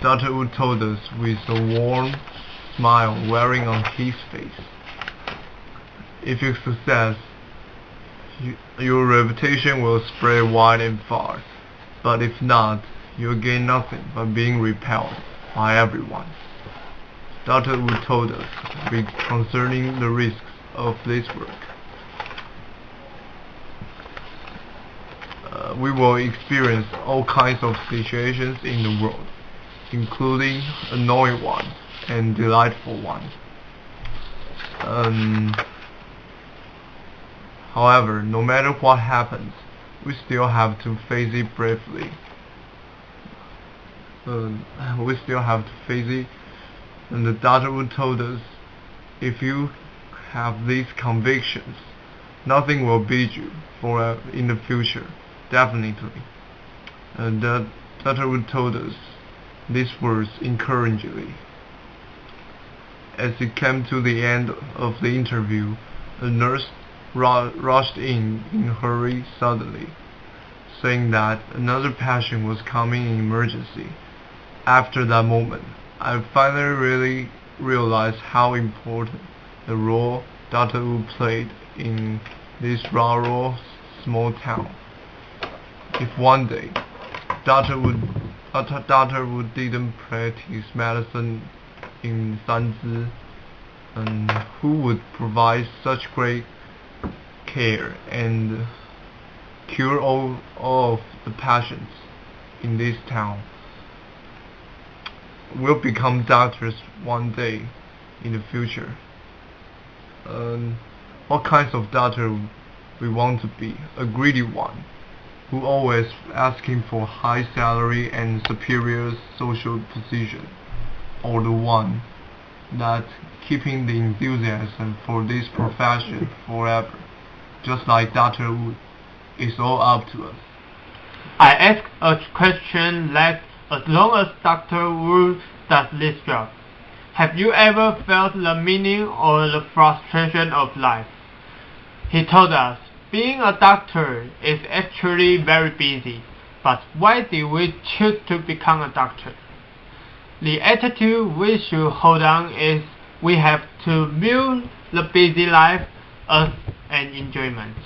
Dr. Wu told us with a warm smile wearing on his face. If you succeed, your reputation will spread wide and far, but if not, you'll gain nothing but being repelled by everyone. Dr. Wu told us concerning the risks of this work. We will experience all kinds of situations in the world, including annoying ones and delightful ones. However, no matter what happens, we still have to face it bravely. We still have to face it. And the Dr. Wu told us, if you have these convictions, nothing will beat you in the future, definitely. And Dr. Wu told us these words encouragingly. As it came to the end of the interview, a nurse rushed in a hurry suddenly, saying that another patient was coming in emergency. After that moment, I finally really realized how important the role Dr. Wu played in this rural small town. If one day Dr. Wu didn't practice medicine in Sanzi, and who would provide such great care and cure all of the patients in this town? We'll become doctors one day in the future. What kinds of doctor we want to be? A greedy one, who always asking for high salary and superior social position, or the one that keeping the enthusiasm for this profession forever, just like Dr. Wu? It's all up to us. I ask a question that as long as Dr. Wu does this job, have you ever felt the meaning or the frustration of life? He told us, being a doctor is actually very busy, but why did we choose to become a doctor? The attitude we should hold on is we have to view the busy life as an enjoyment.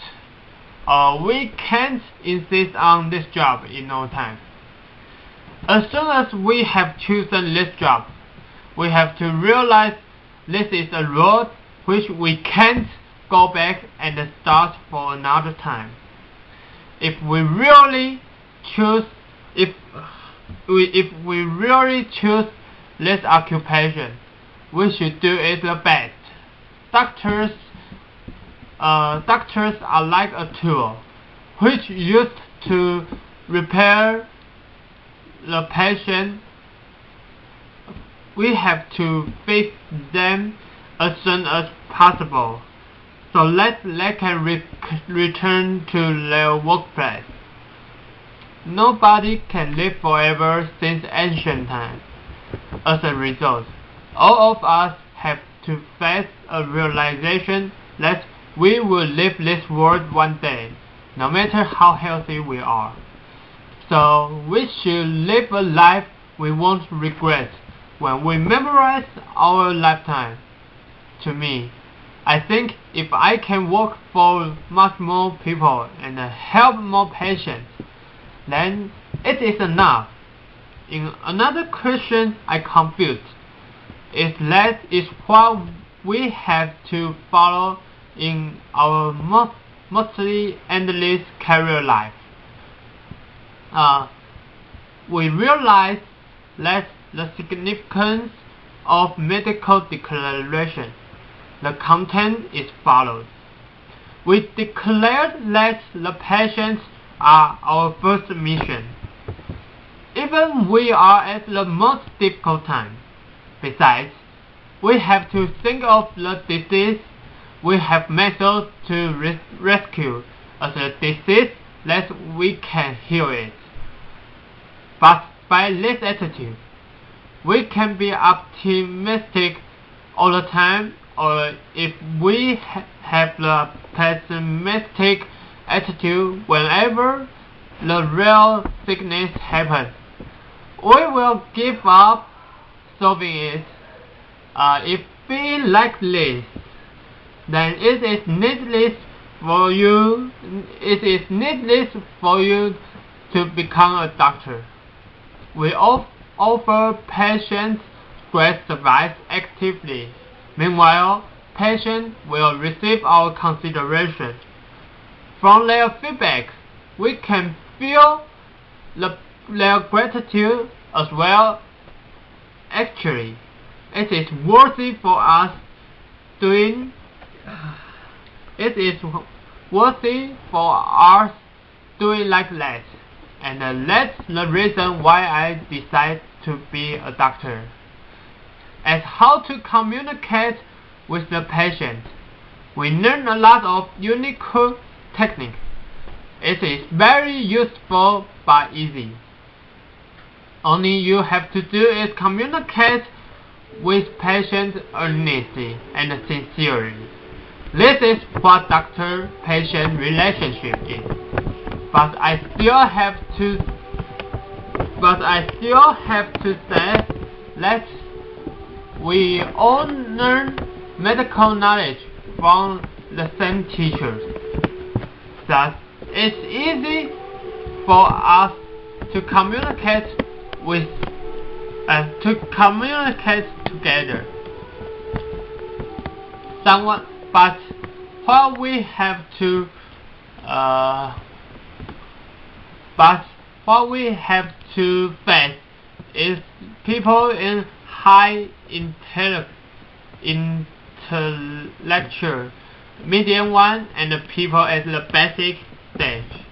We can't insist on this job in no time. As soon as we have chosen this job, we have to realize this is a road which we can't go back and start for another time. If we really choose this occupation, we should do it the best. Doctors are like a tool which used to repair the patient. We have to fix them as soon as possible so that they can return to their workplace. Nobody can live forever since ancient times. As a result, all of us have to face a realization that we will leave this world one day, no matter how healthy we are. So we should live a life we won't regret when we memorize our lifetime. To me, I think if I can work for much more people and help more patients, then it is enough. In another question I compute is that is what we have to follow in our mostly endless career life. We realize that the significance of medical declaration. The content is followed. We declare that the patients are our first mission, even we are at the most difficult time. Besides, we have to think of the disease. We have methods to rescue as a disease that we can heal it. But by this attitude, we can be optimistic all the time, or if we have the pessimistic attitude whenever the real sickness happens, we will give up solving it. If we like this, then it is needless for you. It is needless for you to become a doctor. We offer patients great service actively. Meanwhile, patients will receive our consideration. From their feedback, we can feel their gratitude as well. Actually, it is worthy for us doing. It is worthy for us doing like that, and that's the reason why I decided to be a doctor. As how to communicate with the patient, we learn a lot of unique techniques. It is very useful but easy. Only you have to do is communicate with patients earnestly and sincerely. This is what doctor-patient relationship is. But I still have to say that we all learn medical knowledge from the same teachers. Thus, it's easy for us to communicate together. But what we have to face is people in high intellectual, medium one, and the people at the basic stage.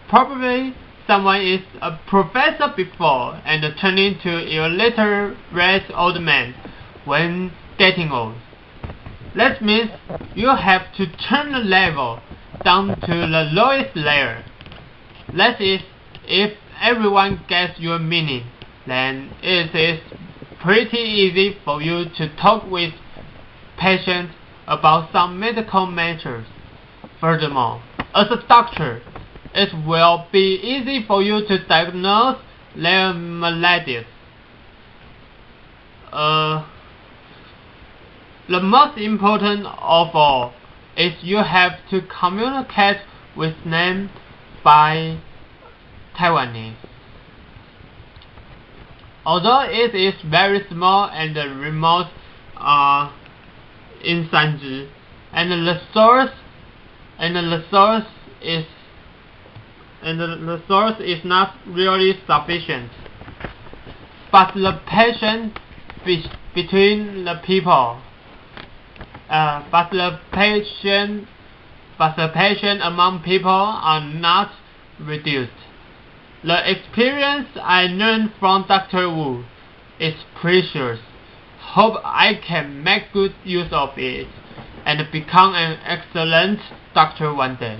Probably someone is a professor before and turning to illiterate old man when getting old. That means you have to turn the level down to the lowest layer. That is, if everyone gets your meaning, then it is pretty easy for you to talk with patients about some medical matters. Furthermore, as a doctor, it will be easy for you to diagnose their maladies. The most important of all is you have to communicate with them by Taiwanese. Although it is very small and remote in Sanji, and the source is not really sufficient, but the patient between the people. But the patient among people are not reduced. The experience I learned from Dr. Wu is precious. Hope I can make good use of it and become an excellent doctor one day.